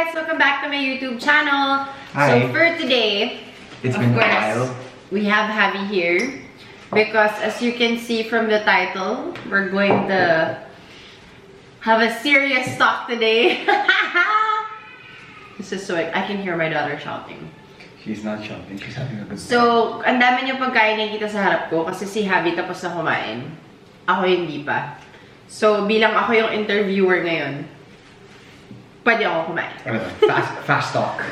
guys! Welcome back to my YouTube channel. Hi. So for today, It's been a while. We have Javi here because as you can see from the title, we're going to have a serious talk today. This is so I can hear my daughter shouting. She's not shouting, she's having a good time. So, ang dami niyong pagkain nakikita sa harap ko kasi si Javi tapos na kumain. Ako hindi pa. So, bilang ako yung interviewer ngayon, pwede ako kumain. Fast talk.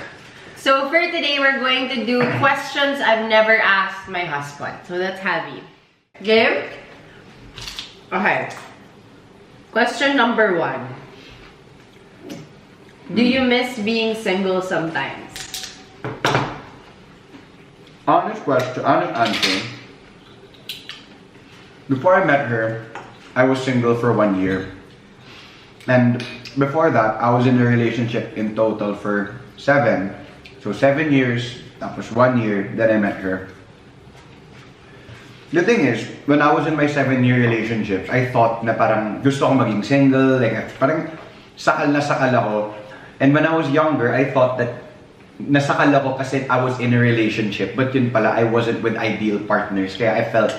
So, for today, we're going to do questions I've never asked my husband. So, that's Javi. Game? Okay. Question number 1. Do you miss being single sometimes? Honest answer. Before I met her, I was single for 1 year. And before that, I was in a relationship in total for 7. So 7 years, that was 1 year that I met her. The thing is, when I was in my 7-year relationship, I thought na parang gusto ko maging single, like parang sakal na sakal ako. And when I was younger, I thought that nasakal ako kasi I was in a relationship, but yun pala, I wasn't with ideal partners. Kaya I felt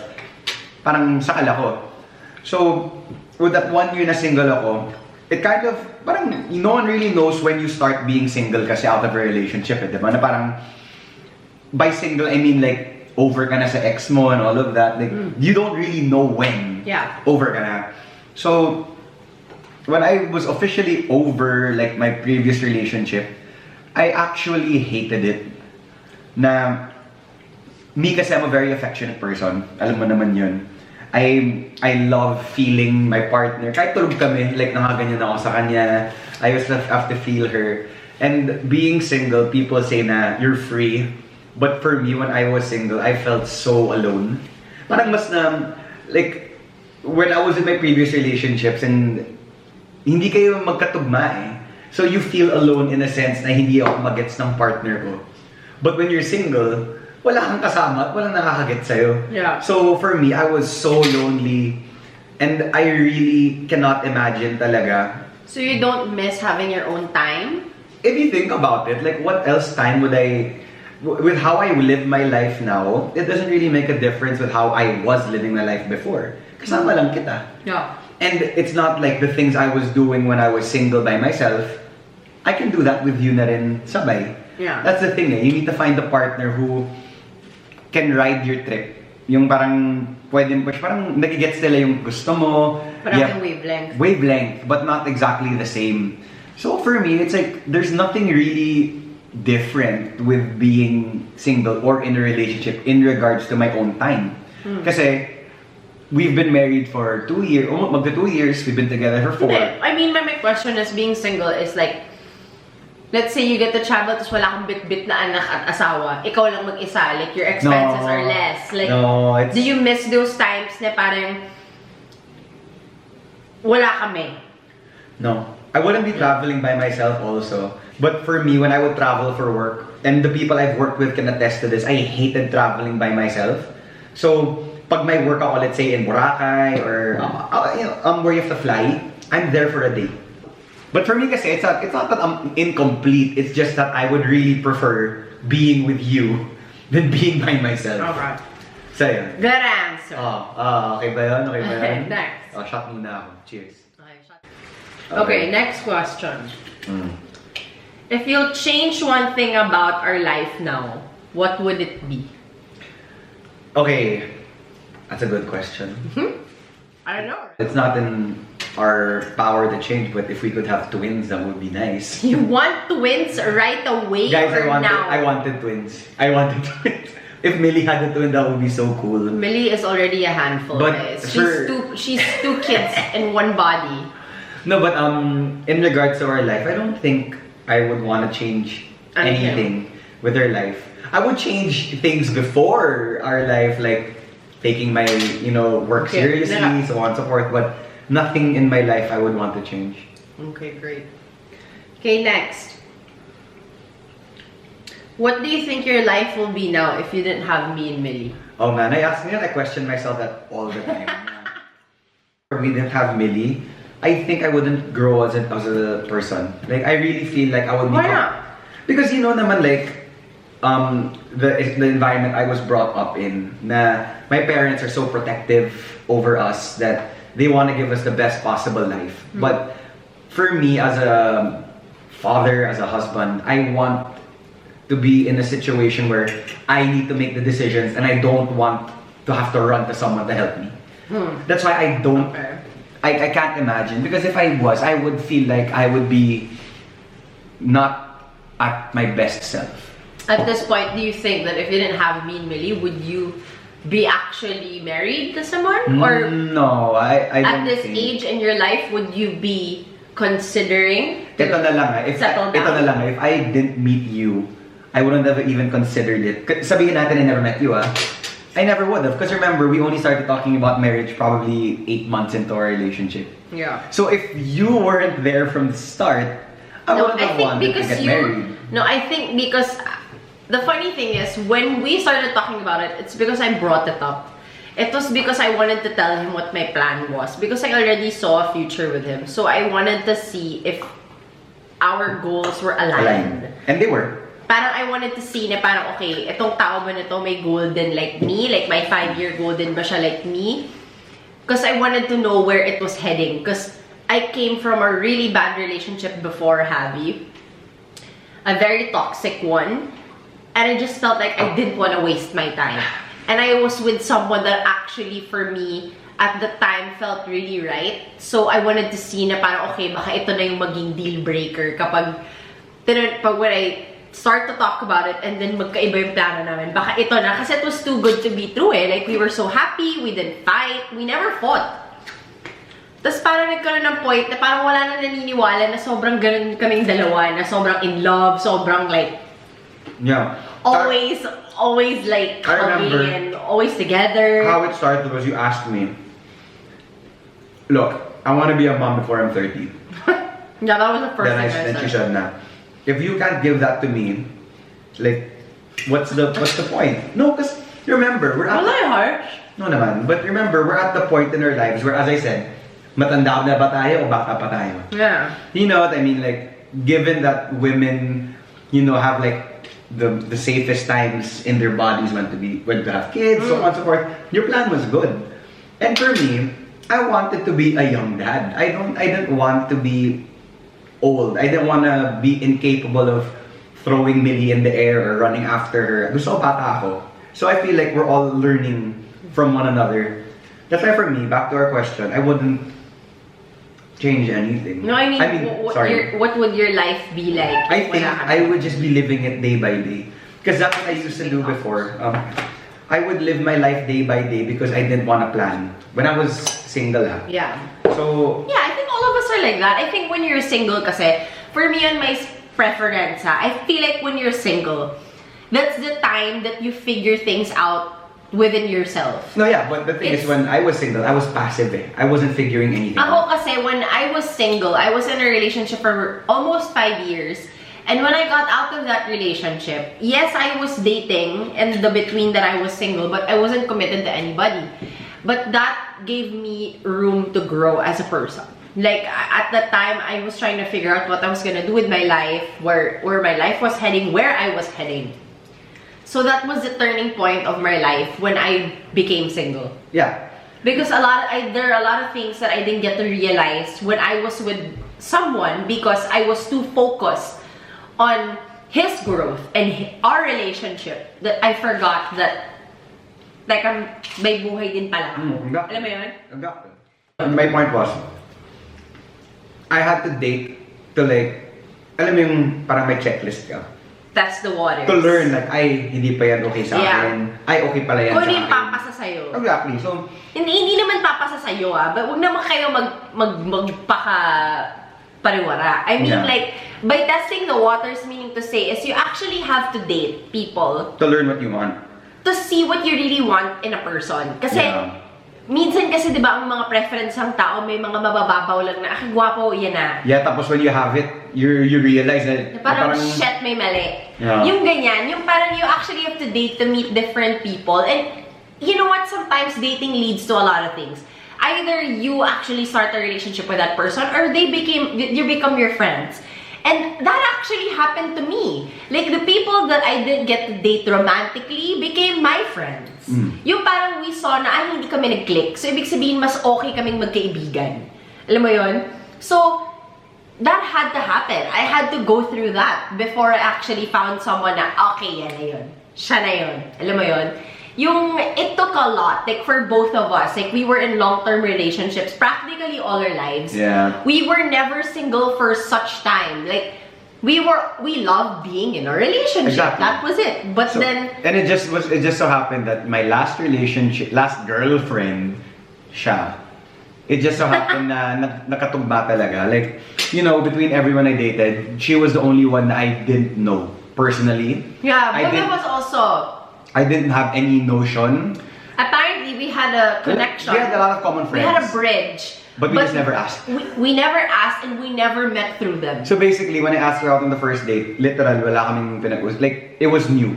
parang sakal ako. So, with that 1 year na single ako, it kind of, parang no one really knows when you start being single kasi out of a relationship, diba? Na parang, by single, I mean like, over ka na sa ex mo and all of that. Like, you don't really know when over ka na. So, when I was officially over like my previous relationship, I actually hated it. Na, me kasi I'm a very affectionate person. Alam mo naman yun. I love feeling my partner. Kahit tulog kami, like nakaganyan ako sa kanya. I just have to feel her. And being single, people say na you're free. But for me, when I was single, I felt so alone. Parang mas na, like, when I was in my previous relationships and hindi kayo magkatugma eh. So you feel alone in a sense na hindi ako magets ng partner ko. But when you're single, wala kang kasama at walang nakakaget sa'yo. Yeah. So for me, I was so lonely and I really cannot imagine talaga. So you don't miss having your own time? If you think about it, like what else time would I... With how I live my life now, it doesn't really make a difference with how I was living my life before. Kasama lang kita. Yeah. And it's not like the things I was doing when I was single by myself. I can do that with you na rin sabay. Yeah. That's the thing eh. You need to find a partner who can ride your trip. Yung parang pwede mo, parang nagigets nila yung gusto mo. Parang wavelength. Wavelength, but not exactly the same. So for me, it's like there's nothing really different with being single or in a relationship in regards to my own time. Kasi we've been married for 2 years, magta 2 years, we've been together for 4. I mean, my question is being single is like, let's say you get to travel tapos wala kang bit-bit na anak at asawa. Ikaw lang mag-isa. Like, your expenses are less. Like, do you miss those times na parang wala kami? No. I wouldn't be traveling by myself also. But for me, when I would travel for work, and the people I've worked with can attest to this, I hated traveling by myself. So, pag may work ako, let's say in Boracay or where you have to fly, I'm there for a day. But for me kasi, it's not that I'm incomplete. It's just that I would really prefer being with you than being by myself. Okay. So, yun. Good answer. Okay ba yun? Okay ba yun? Next. Shot muna ako. Cheers. Okay, next question. If you'll change one thing about our life now, what would it be? Okay. That's a good question. I don't know. It's not in our power to change, but if we could have twins, that would be nice. You want twins right away? Guys, or now? I wanted twins. I wanted twins. If Millie had a twin, that would be so cool. Millie is already a handful, but guys. She's two kids in one body. No, but in regards to our life, I don't think I would want to change anything with our life. I would change things before our life, like taking my work seriously, so on and so forth. But nothing in my life I would want to change. Okay, great. Okay, next. What do you think your life will be now if you didn't have me and Millie? Oh man, I question myself that all the time. If we didn't have Millie, I think I wouldn't grow as a person. Like, I really feel like I would Why not? Because you know naman, like, the environment I was brought up in, na my parents are so protective over us that they want to give us the best possible life. But for me, as a father, as a husband, I want to be in a situation where I need to make the decisions and I don't want to have to run to someone to help me. That's why I don't. Okay. I can't imagine, because if I was, I would feel like I would be not at my best self. At this point, do you think that if you didn't have me and Millie, would you be actually married to someone? Or no, I don't at this think. age in your life, would you be considering to Ito na lang, settle down? ito na lang, if I didn't meet you, I wouldn't have even considered it. Sabihin natin I never met you, I never would have. Because remember, we only started talking about marriage probably 8 months into our relationship. Yeah. So if you weren't there from the start, I wouldn't have wanted to get married. No, I think because the funny thing is, when we started talking about it, it's because I brought it up. It was because I wanted to tell him what my plan was. Because I already saw a future with him. So I wanted to see if our goals were aligned. And they were. Parang I wanted to see na parang, okay, itong tao ba na to may goal din like me? Like my 5-year goal din ba siya like me? Because I wanted to know where it was heading. Because I came from a really bad relationship before Javi. A very toxic one. And I just felt like I didn't want to waste my time. And I was with someone that actually, for me, at the time, felt really right. So I wanted to see na parang, okay, baka ito na yung maging deal breaker kapag when I start to talk about it and then magkaiba yung plano namin, baka ito na. Kasi it was too good to be true eh. Like, we were so happy, we didn't fight, we never fought. Tapos parang nagkaroon ng point na parang wala na naniniwala na sobrang ganun kaming dalawa, na sobrang in love, sobrang like, yeah. always like hugging and always together. How it started was you asked me, look, I want to be a mom before I'm 30. Yeah, that was the first thing I Then she said. said, nah. If you can't give that to me, like, what's the point? No, because remember, we're at Wala yung harsh. no naman. But remember, we're at the point in our lives where, as I said, matanda na ba tayo o bata pa tayo? Yeah. You know what I mean? Like, given that women, you know, have like the safest times in their bodies when to have kids, so on and so forth. Your plan was good. And for me, I wanted to be a young dad. I didn't want to be old. I didn't want to be incapable of throwing Millie in the air or running after her. Gusto ko bata ako. So I feel like we're all learning from one another. That's why for me, back to our question, I wouldn't change anything. No, I mean sorry. what would your life be like? I think I would just be living it day by day. Because that's what I used to do before. I would live my life day by day because I didn't want to plan. When I was single, Yeah. So, Yeah, I think all of us are like that. I think when you're single kasi, for me and my preference, I feel like when you're single, that's the time that you figure things out within yourself. no, yeah, but the thing is, when I was single, I was passive eh. I wasn't figuring anything Ako out. kasi, when I was single, I was in a relationship for almost 5 years. And when I got out of that relationship, yes, I was dating in the between that I was single, but I wasn't committed to anybody. But that gave me room to grow as a person. Like, at that time, I was trying to figure out what I was gonna do with my life, where my life was heading, where I was heading. So that was the turning point of my life when I became single. Yeah. Because there are a lot of things that I didn't get to realize when I was with someone because I was too focused on his growth and our relationship that I forgot that like may buhay din pala ako. Alam mo yun? My point was, I had to date to like, alam mo yung parang may checklist ka. Test the waters. To learn like, ay, hindi pa yan okay sa akin. Ay, okay pala yan Kung sa ano akin. yung papasa sa'yo. Exactly. So, Hindi naman papasa sa'yo but wag naman kayo magpaka pariwara. I mean, Yeah. like, by testing the waters, meaning to say, is you actually have to date people to learn what you want. to see what you really want in a person. Kasi, Yeah. minsan kasi, di ba, ang mga preference ng tao, may mga mabababaw lang na, gwapo, yan na. Yeah, tapos when you have it, you realize that Parang, shit, may mali. Yeah. Yung ganyan, yung parang you actually have to date to meet different people. And, you know what, sometimes dating leads to a lot of things. either you actually start a relationship with that person or you become your friends. And that actually happened to me. Like, the people that I did get to date romantically became my friends. Yung parang we saw na, hindi kami nag-click. So, ibig sabihin, mas okay kaming magkaibigan. Alam mo yun? So, that had to happen. I had to go through that before I actually found someone na, okay, yan na yun. Siya na yun. Alam mo yun? It took a lot, like, for both of us. Like, we were in long-term relationships practically all our lives. Yeah. We were never single for such time. Like, we loved being in a relationship. Exactly. That was it. But then... And it just so happened that my last girlfriend, siya. It just so happened na nakatugma talaga. Like, you know, between everyone I dated, she was the only one that I didn't know personally. Yeah, but that was also... I didn't have any notion. Apparently, we had a connection. We had a lot of common friends. We had a bridge. But we just never asked. We never asked and we never met through them. So basically, when I asked her out on the first date, literal, wala kaming like, it was new.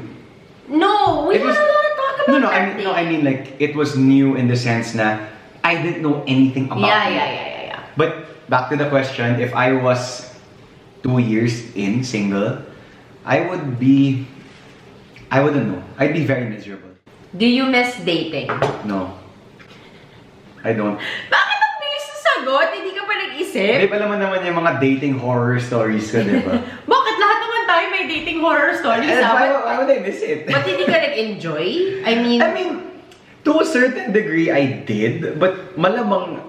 No, we had a lot of talk about I mean like, it was new in the sense na I didn't know anything about it. Yeah. But back to the question, if I was 2 years in, single, I wouldn't know. I'd be very miserable. Do you miss dating? No. I don't. Bakit ang bilis na sagot? Hindi ka pa nag-isip? Babe, alam mo naman yung mga dating horror stories ko, di ba? Bakit lahat naman tayo may dating horror stories? Why would I miss it? Ba't hindi ka nag-enjoy? I mean, to a certain degree, I did. But malamang,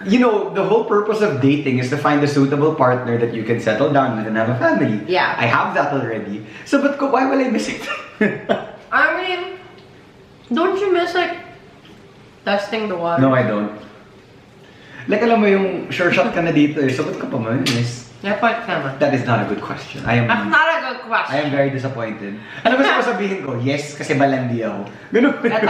you know, the whole purpose of dating is to find a suitable partner that you can settle down with and have a family. Yeah. I have that already. So, but why will I miss it? I mean, don't you miss, like, testing the water? No, I don't. Like, alam mo yung sure shot ka na dito eh. So, ba't ka pa miss? Dapat naman. That is not a good question. That's not a good question. I am very disappointed. Ano gusto ko sabihin ko? Yes, kasi balandi ako. Ganun. Ito.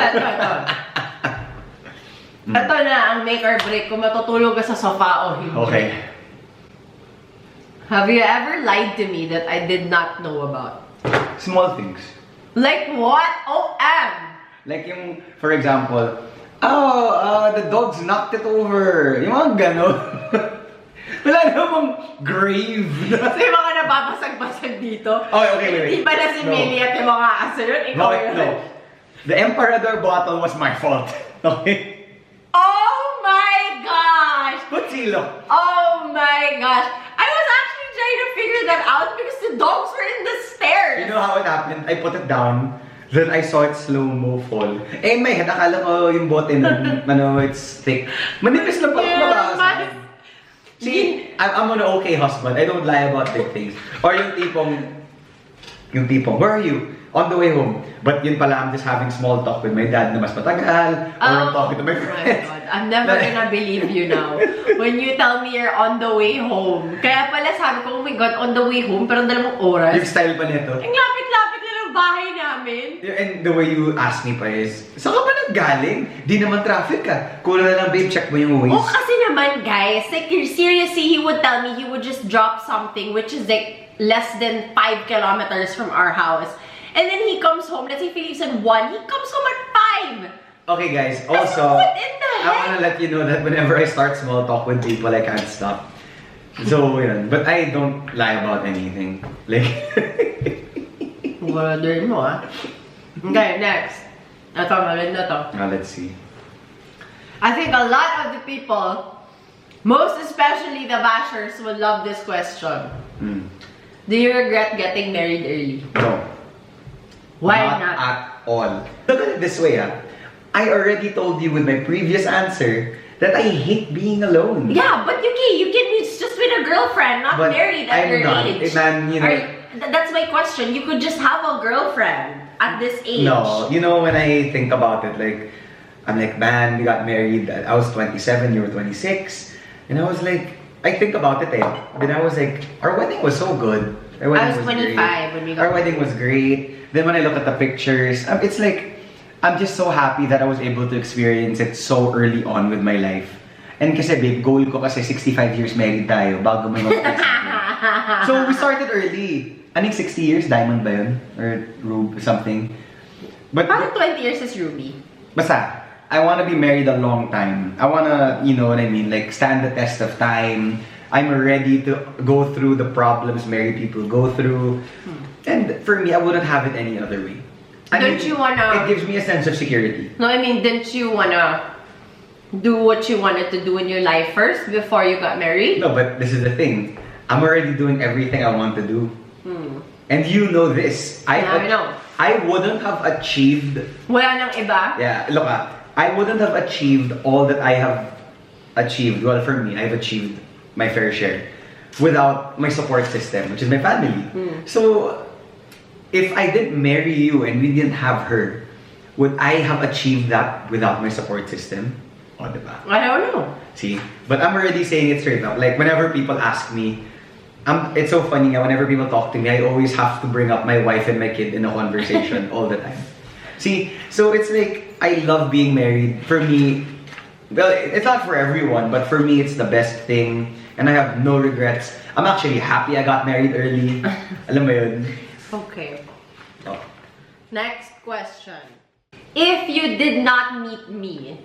Ito na ang make or break kung matutulog ka sa sofa o hindi. Okay. Have you ever lied to me that I did not know about? Small things. Like what? OM! Like yung, for example, the dogs knocked it over. Yung mga gano'n. Wala namang grave. Kasi yung mga nababasag-basag dito. Okay, wait. Hindi ba na si Millie at yung mga aso yun? Ikaw yun. No. The Emperador bottle was my fault. Okay? Oh my gosh! Kutsilo. Oh my gosh! I was actually trying to figure that out because the dogs were in the stairs. You know how it happened? I put it down. Then I saw it slow-mo fall. Eh, in my head, akala ko yung bote nun, it's thick. Manipis lang pala mabasa. See, I'm an okay husband. I don't lie about big things. Or yung tipong, where are you? On the way home. But yun pala, I'm just having small talk with my dad na mas matagal. Or I'm talking to my friends. Oh my God. I'm never gonna believe you now. When you tell me you're on the way home. Kaya pala sabi ko, oh my God, on the way home, pero ang dalawang oras. Yung style pa nito. Ang lapit-lapit na ng bahay namin. And the way you ask me pa is, saan ka ba naggaling? Di naman traffic ka. Kulang na lang, babe, check mo yung Waze. Oh, kasi naman, guys, like, seriously, he would tell me he would just drop something which is like less than 5 kilometers from our house. And then he comes home, let's say he leaves at 1, he comes home at 5! Okay guys, also, what in the heck? I wanna let you know that whenever I start small talk with people, I can't stop. So, yun. But I don't lie about anything. Like... Wala din mo, ah. Okay, next. Ito, maganda to. Now, let's see. I think a lot of the people, most especially the bashers, will love this question. Do you regret getting married early? No. Why Not not? at all. Look at it this way, I already told you with my previous answer that I hate being alone. Yeah, but you can be just with a girlfriend, not But married at your age. Man, you know, that's my question. You could just have a girlfriend at this age. No, you know, when I think about it, like, I'm like, man, we got married. I was 27, you were 26. And I was like, I think about it, Then I was like, our wedding was so good. Our wedding I was 25 great. when we got Our wedding was great. Then when I look at the pictures, it's like, I'm just so happy that I was able to experience it so early on with my life. And kasi babe, goal ko kasi 65 years married tayo bago may mag So we started early. Aning 60 years? Diamond ba yun? Or Rube, something. But parang 20 years is Ruby. basta, I want to be married a long time. I want to, you know what I mean, like stand the test of time. I'm ready to go through the problems married people go through. And for me, I wouldn't have it any other way. Don't you wanna... It gives me a sense of security. No, I mean, didn't you wanna do what you wanted to do in your life first before you got married? No, but this is the thing. I'm already doing everything I want to do. And you know this. I know. I wouldn't have achieved... Wala nang iba? Yeah, look, I wouldn't have achieved all that I have achieved. Well, for me, I've achieved my fair share without my support system, which is my family. So, if I didn't marry you and we didn't have her, would I have achieved that without my support system? O, diba? I don't know. See? But I'm already saying it straight up. Like, whenever people ask me, it's so funny nga, whenever people talk to me, I always have to bring up my wife and my kid in a conversation all the time. See? So, it's like, I love being married. For me, well, it's not for everyone, but for me, it's the best thing. And I have no regrets. I'm actually happy I got married early. Alam mo yun? Okay. Oh. Next question. If you did not meet me,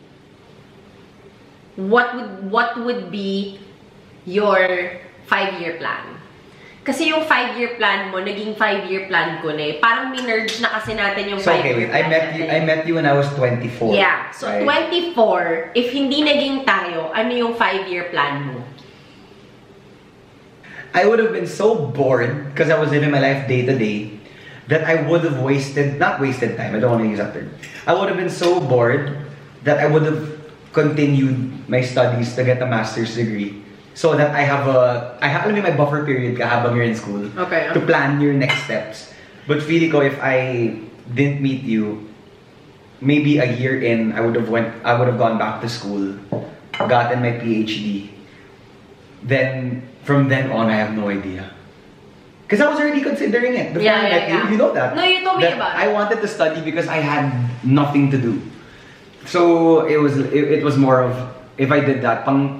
what would be your 5-year plan? Kasi yung 5-year plan mo, naging 5-year plan ko na eh. Parang minerge na kasi natin yung 5-year plan. I met you when I was 24. Yeah. So, right? 24, if hindi naging tayo, ano yung 5-year plan mo? I would have been so bored because I was living my life day to day that I would have not wasted time, I don't want to use that term. I would have been so bored that I would have continued my studies to get a master's degree so that I have my buffer period ka habang you're in school to plan your next steps. But feeling ko if I didn't meet you, maybe a year in, I would have gone back to school, gotten my PhD. Then from then on, I have no idea. Because I was already considering it. Before I met you, you know that. No, you told me about it. I wanted to study because I had nothing to do. So it was more of, if I did that, parang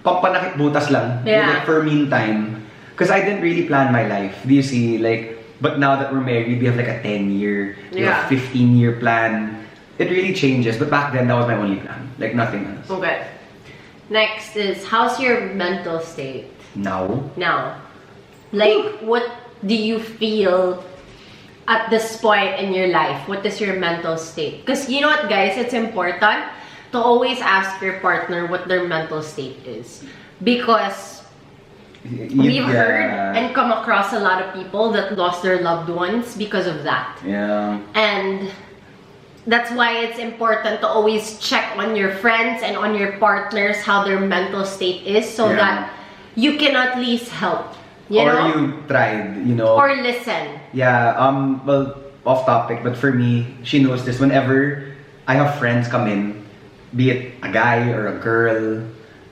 panakit butas lang. Like for meantime. Because I didn't really plan my life. Do you see? Like, but now that we're married, we have like a 10-year, a 15-year plan. It really changes. But back then, that was my only plan. Like nothing else. Okay. Next is, how's your mental state? Now? Like, what do you feel at this point in your life? What is your mental state? Because you know what, guys, it's important to always ask your partner what their mental state is. Because we've heard and come across a lot of people that lost their loved ones because of that. Yeah. And that's why it's important to always check on your friends and on your partners how their mental state is so that you can at least help. You know? You tried, you know. Or listen. Yeah, well, off topic, but for me, she knows this. Whenever I have friends come in, be it a guy or a girl,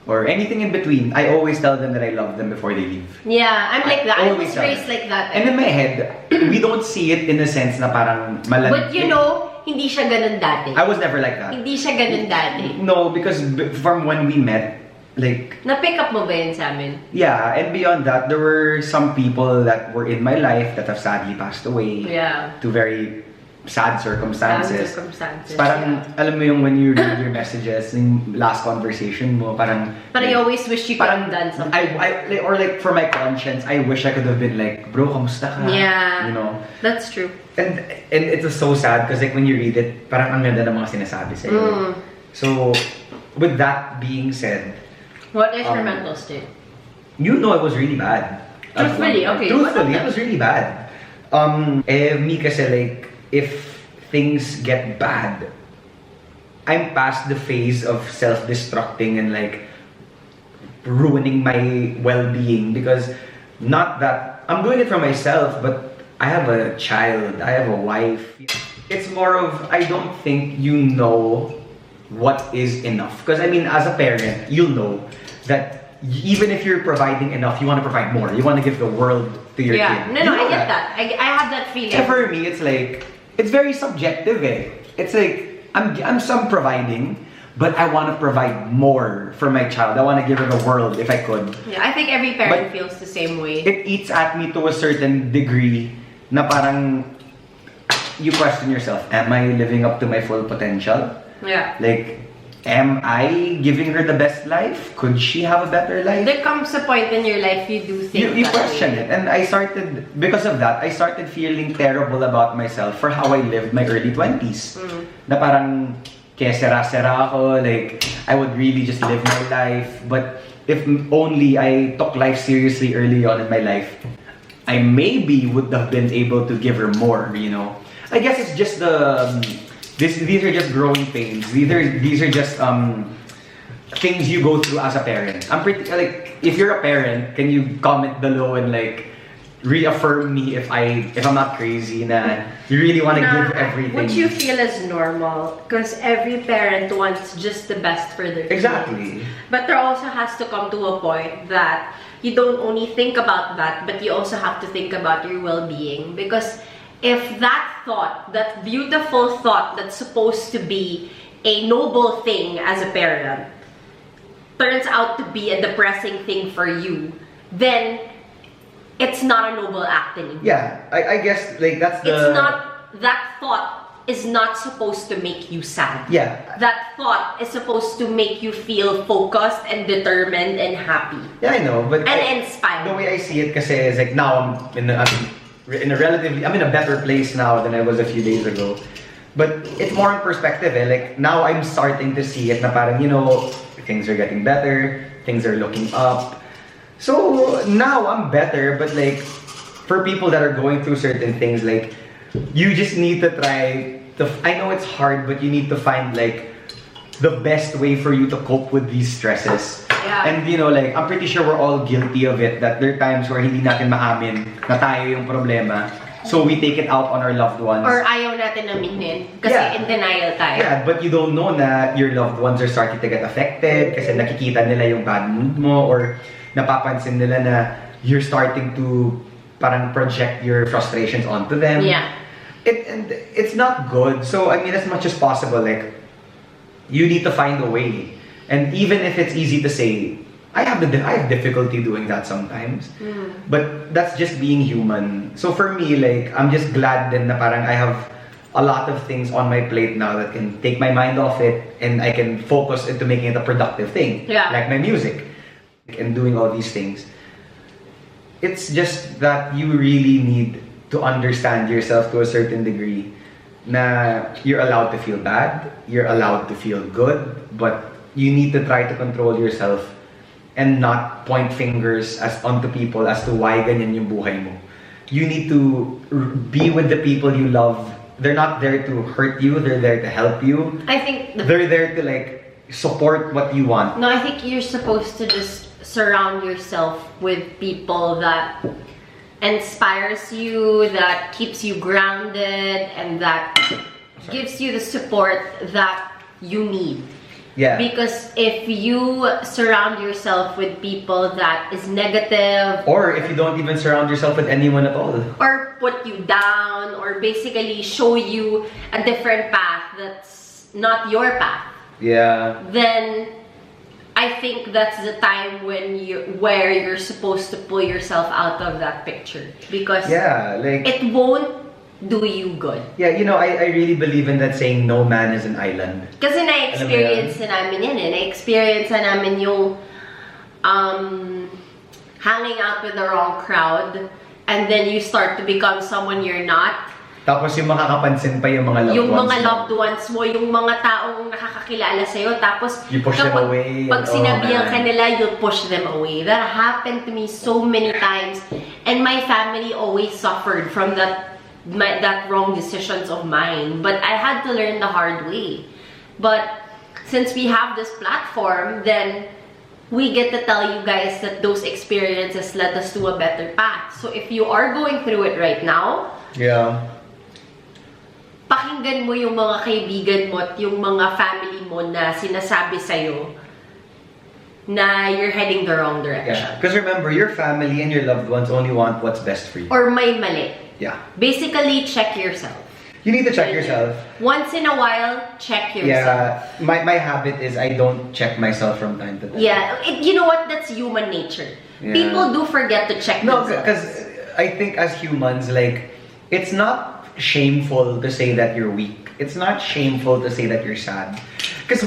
or anything in between, I always tell them that I love them before they leave. Yeah, I'm like that. I was raised like that. And in my head, we don't see it in a sense na parang malamig. But you know, hindi siya ganun dati. I was never like that. Hindi siya ganun dati. No, because from when we met, like... Na-pick up mo ba yun sa amin? Yeah, and beyond that, there were some people that were in my life that have sadly passed away. Yeah. To very sad circumstances. Parang, yeah. alam mo yung when you read your messages, yung last conversation mo, parang... But you always wish you could have done something. Or like, for my conscience, I wish I could have been like, bro, kamusta ka? Yeah. You know? That's true. And it was so sad because like when you read it, parang ang ganda ng mga sinasabi sa'yo. So, with that being said... What is your mental state? You know it was really bad. Truthfully, okay. Truthfully, it was really bad. Me kasi like, if things get bad, I'm past the phase of self-destructing and like ruining my well-being because not that I'm doing it for myself, but I have a child, I have a wife. It's more of, I don't think you know what is enough. Because I mean, as a parent, you'll know that even if you're providing enough, you want to provide more. You want to give the world to your kid. No, I get that. I have that feeling. And for me, it's like, it's very subjective eh. It's like, I'm some providing, but I want to provide more for my child. I want to give her the world if I could. Yeah, I think every parent feels the same way. It eats at me to a certain degree na parang you question yourself, am I living up to my full potential? Yeah. Like, am I giving her the best life? Could she have a better life? There comes a point in your life you do think You that question way. it. And I started, because of that, I started feeling terrible about myself for how I lived my early 20s. Na parang, kaya sera-sera ako, like, I would really just live my life. But if only I took life seriously early on in my life, I maybe would have been able to give her more, you know? I guess it's just the... These are just growing pains. These are just things you go through as a parent. I'm pretty like, if you're a parent, can you comment below and like reaffirm me if I'm not crazy na you really want to give everything. What you feel is normal because every parent wants just the best for their exactly. kids. But there also has to come to a point that you don't only think about that, but you also have to think about your well-being, because if that thought, that beautiful thought that's supposed to be a noble thing as a parent, turns out to be a depressing thing for you, then it's not a noble act anymore. Yeah, I guess like that's the... It's not, that thought is not supposed to make you sad. Yeah. That thought is supposed to make you feel focused and determined and happy. Yeah, I know, but... And inspired. The way I see it kasi is like now I'm in a better place now than I was a few days ago. But it's more in perspective eh. Like now I'm starting to see it na parang, you know, things are getting better, things are looking up. So now I'm better, but like for people that are going through certain things, like you just need to try to, I know it's hard, but you need to find like the best way for you to cope with these stresses. Yeah. And you know, like, I'm pretty sure we're all guilty of it, that there are times where hindi natin maamin na tayo yung problema. So we take it out on our loved ones. Or ayaw natin aminin kasi in denial tayo. Yeah, but you don't know na your loved ones are starting to get affected kasi nakikita nila yung bad mood mo, or napapansin nila na you're starting to parang project your frustrations onto them. Yeah. And it's not good. So I mean, as much as possible, like, you need to find a way. And even if it's easy to say, I have difficulty doing that sometimes. But that's just being human. So for me, like, I'm just glad then na parang I have a lot of things on my plate now that can take my mind off it, and I can focus into making it a productive thing. Yeah. Like my music and doing all these things. It's just that you really need to understand yourself to a certain degree. Na you're allowed to feel bad, you're allowed to feel good, but you need to try to control yourself and not point fingers onto people as to why ganyan yung buhay mo. You need to be with the people you love. They're not there to hurt you, they're there to help you. I think they're there to like support what you want. No, I think you're supposed to just surround yourself with people that inspires you, that keeps you grounded, and that gives you the support that you need. Yeah. Because if you surround yourself with people that is negative, or if you don't even surround yourself with anyone at all, or put you down, or basically show you a different path that's not your path, yeah, then I think that's the time where you're supposed to pull yourself out of that picture, because yeah, like, it won't do you good. Yeah, you know, I really believe in that saying, no man is an island. Kasi na-experience na namin yan eh. Na-experience na namin yung hanging out with the wrong crowd, and then you start to become someone you're not. Tapos yung makakapansin pa yung mga loved ones. Yung mga loved ones mo, yung mga taong nakakakilala sa'yo, tapos you push them away. Pag sinabihan ka nila, you'll push them away. That happened to me so many times, and my family always suffered from that wrong decisions of mine. But I had to learn the hard way. But since we have this platform, then we get to tell you guys that those experiences led us to a better path. So if you are going through it right now, yeah, pakinggan mo yung mga kaibigan mo at yung mga family mo na sinasabi sa'yo na you're heading the wrong direction. Because remember, your family and your loved ones only want what's best for you. Or may mali. Yeah. Basically, check yourself. You need to check yourself. Once in a while, check yourself. Yeah, my habit is I don't check myself from time to time. Yeah, you know what? That's human nature. Yeah. People do forget to check No, themselves. because I think as humans, like, it's not shameful to say that you're weak. It's not shameful to say that you're sad. Because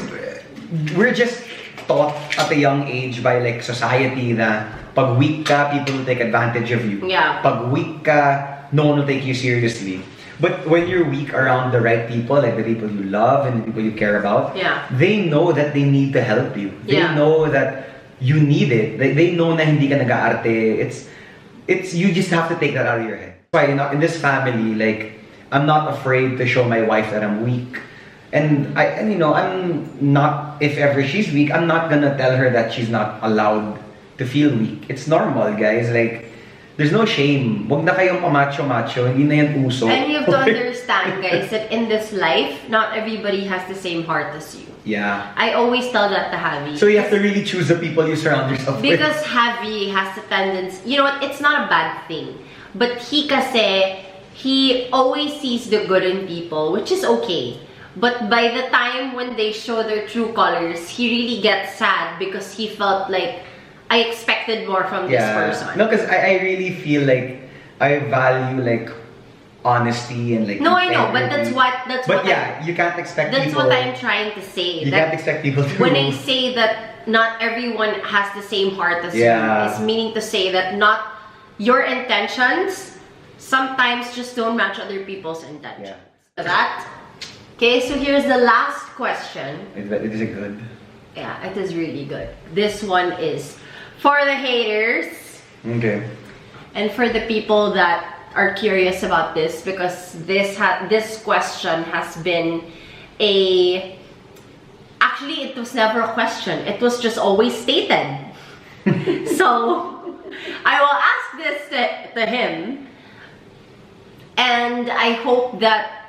we're just taught at a young age by like society na pag weak ka, people will take advantage of you. Yeah. Pag weak ka, no one will take you seriously. But when you're weak around the right people, like the people you love and the people you care about, they know that they need to help you. They know that you need it. They know na hindi ka nag-aarte. It's you just have to take that out of your head. Why in this family, like I'm not afraid to show my wife that I'm weak. And you know, I'm not, if ever she's weak, I'm not gonna tell her that she's not allowed to feel weak. It's normal, guys. Like, there's no shame. Wag na kayong pamacho-macho, hindi na yan uso. And you have to understand, guys, that in this life, not everybody has the same heart as you. Yeah. I always tell that to Javi. So you have to really choose the people you surround yourself with. Because Javi has the tendency, you know what, it's not a bad thing. But he always sees the good in people, which is okay. But by the time when they show their true colors, he really gets sad because he felt like, I expected more from this person. No, because I really feel like I value like honesty and like no, I know, but that's what you can't expect that's people. What I'm trying to say. You can't expect people to. When I say that not everyone has the same heart as you, is meaning to say that not your intentions sometimes just don't match other people's intentions. That. Okay, so here's the last question. Is it good? Yeah, it is really good. This one is for the haters. Okay. And for the people that are curious about this, because this question has been actually it was never a question. It was just always stated. So I will ask this to him, and I hope that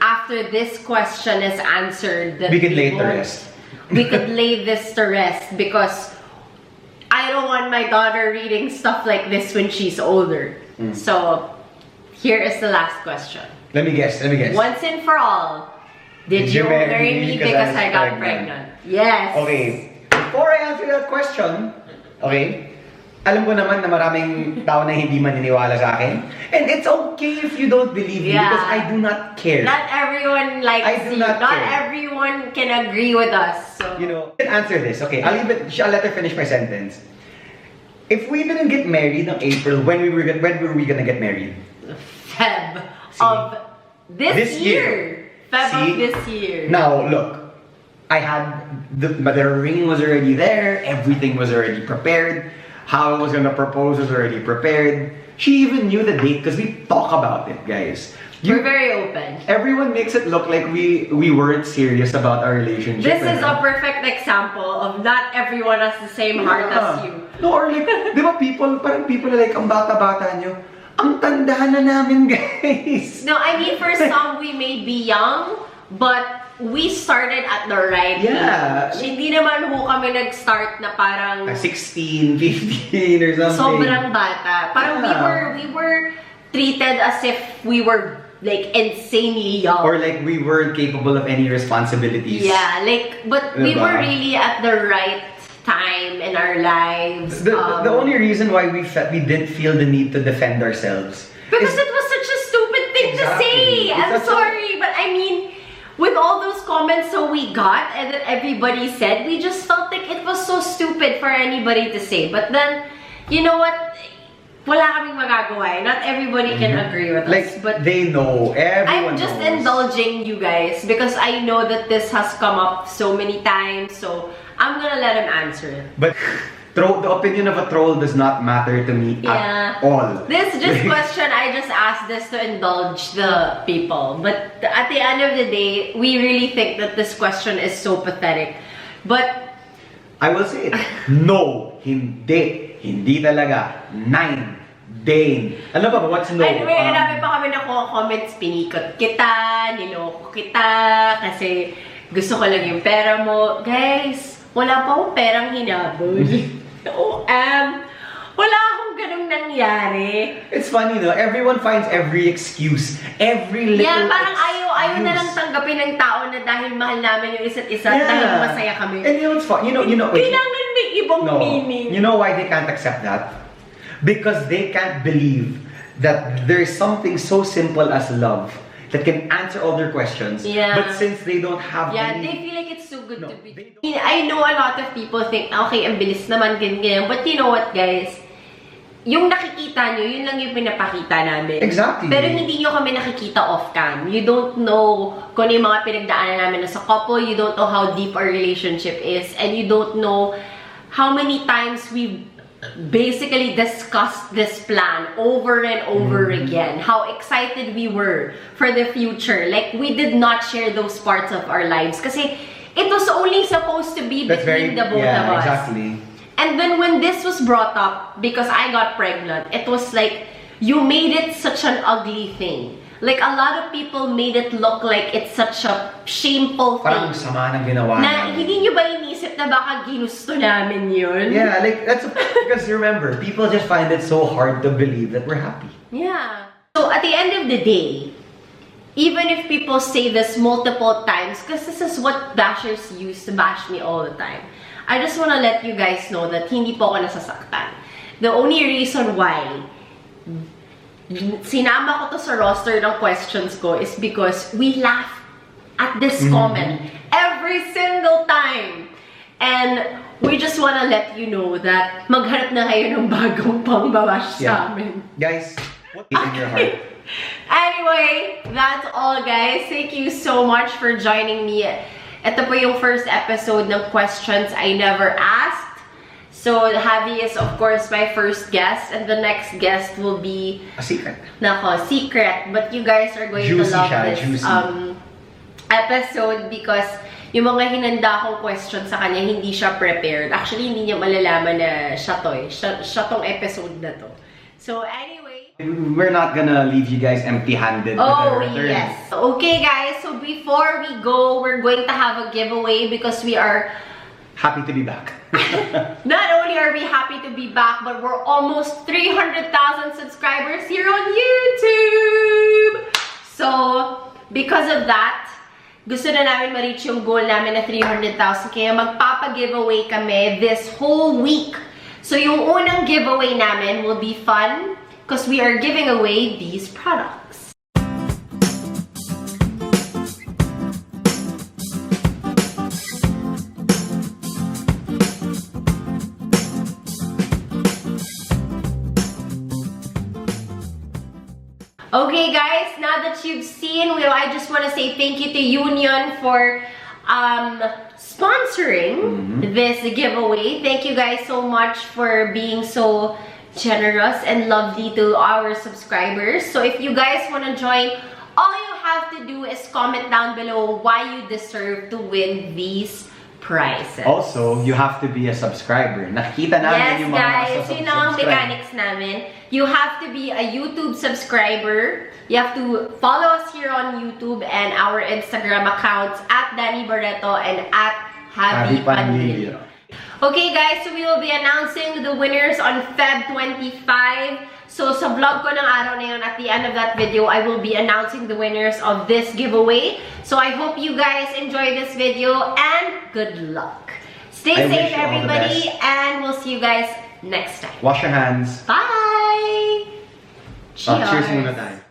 after this question is answered, that we can lay it to rest. We could lay this to rest, because I don't want my daughter reading stuff like this when she's older. So here is the last question. Let me guess. Once and for all, did you marry me because I got pregnant? Yes. Okay. Before I answer that question, okay, alam ko naman na maraming tao na hindi maniniwala sa akin. And it's okay if you don't believe me, because I do not care. Not everyone likes you. Not everyone can agree with us. So. You know, I can answer this. Okay, I'll let her finish my sentence. If we didn't get married in April, when were we gonna get married? Feb of this year. Feb of this year. Now, look. I had the ring was already there. Everything was already prepared. How I was gonna propose was already prepared. She even knew the date because we talk about it, guys. We're very open. Everyone makes it look like we weren't serious about our relationship. This is a perfect example of not everyone has the same heart as you. No, or like, di ba people are like, ang bata-bata nyo, ang tanda na namin, guys. No, I mean, for some, we may be young, but we started at the right age. Hindi naman ho kami nag-start na parang 16, 15 or something. Sobrang bata. Parang we were treated as if we were like insanely young. Or like we weren't capable of any responsibilities. Yeah, like, but we were really at the right time in our lives. The only reason why we didn't feel the need to defend ourselves. Because it was such a stupid thing to say. I'm sorry, but I mean, with all those comments we got and that everybody said, we just felt like it was so stupid for anybody to say. But then, you know what? Wala kaming magagawa. Not everybody can agree with us. But they know. Everyone I'm just knows. indulging you guys because I know that this has come up so many times. So I'm gonna let him answer it. But the opinion of a troll does not matter to me at all. This question, I just asked this to indulge the people. But at the end of the day, we really think that this question is so pathetic. But I will say it. No, hindi. Hindi talaga. 9. Dane. Ano ba? What's no? Anyway, namin pa kami comments, pinikot kita, niloko kita, kasi gusto ko lang yung pera mo. Guys, wala pa akong perang hinabol. Wala akong ganung nangyari. It's funny though, everyone finds every excuse. Every little excuse. Parang ayaw na lang tanggapin ng tao na dahil mahal namin yung isa't isa, dahil masaya kami. And you know what's fun? You know, kailangan may ibang meaning. You know why they can't accept that? Because they can't believe that there's something so simple as love that can answer all their questions. Yeah. But since they don't have they feel like it's so good to be. I know a lot of people think, okay, ang bilis naman, ganyan. But you know what, guys? Yung nakikita nyo, yun lang yung pinapakita namin. Exactly. Pero hindi nyo kami nakikita off-cam. You don't know kung ano yung mga pinagdaanan namin as a couple. You don't know how deep our relationship is. And you don't know how many times we basically discussed this plan over and over again. How excited we were for the future. Like, we did not share those parts of our lives. Kasi it was only supposed to be between the both of us. Exactly. And then when this was brought up, because I got pregnant, it was like, you made it such an ugly thing. Like, a lot of people made it look like it's such a shameful thing. Parang sama ng ginawa na hindi nyo ba inisip na baka ginusto namin yun? Yeah, like, that's because remember, people just find it so hard to believe that we're happy. Yeah. So, at the end of the day, even if people say this multiple times, because this is what bashers use to bash me all the time, I just want to let you guys know that hindi po ako nasasaktan. The only reason why sinama ko to sa roster ng questions ko is because we laugh at this comment every single time. And we just want to let you know that maghanap na kayo ng bagong pangbabash sa amin. Guys, what is in your heart? Anyway, that's all, guys. Thank you so much for joining me. Ito po yung first episode ng Questions I Never Asked. So, Javi is of course my first guest, and the next guest will be a secret. Nako, secret. But you guys are going to love this episode because yung mga hinanda kong questions sa kanya, hindi siya prepared. Actually, hindi niya malalaman na siya to eh. Siya tong episode na to. So, anyway. We're not gonna leave you guys empty-handed. Oh, yes. Okay, guys. So, before we go, we're going to have a giveaway because we are happy to be back. Not only are we happy to be back, but we're almost 300,000 subscribers here on YouTube. So, because of that, gusto na namin ma-reach yung goal namin na 300,000. Kaya magpapa-giveaway kami this whole week. So, yung unang giveaway namin will be fun because we are giving away these products. Okay, guys, now that you've seen, I just want to say thank you to Union for sponsoring this giveaway. Thank you guys so much for being so generous and lovely to our subscribers. So if you guys want to join, all you have to do is comment down below why you deserve to win these prizes. Also, you have to be a subscriber. Nakita namin yung mga guys, yun ang mechanics namin. You have to be a YouTube subscriber. You have to follow us here on YouTube and our Instagram accounts at Danny Barreto and at Javi Panlilio. Okay, guys, so we will be announcing the winners on Feb 25. So, sa vlog ko ng araw na yun, at the end of that video, I will be announcing the winners of this giveaway. So, I hope you guys enjoy this video and good luck. Stay safe, everybody, and we'll see you guys next time. Wash your hands. Bye! Cheers! Cheers muna tayo.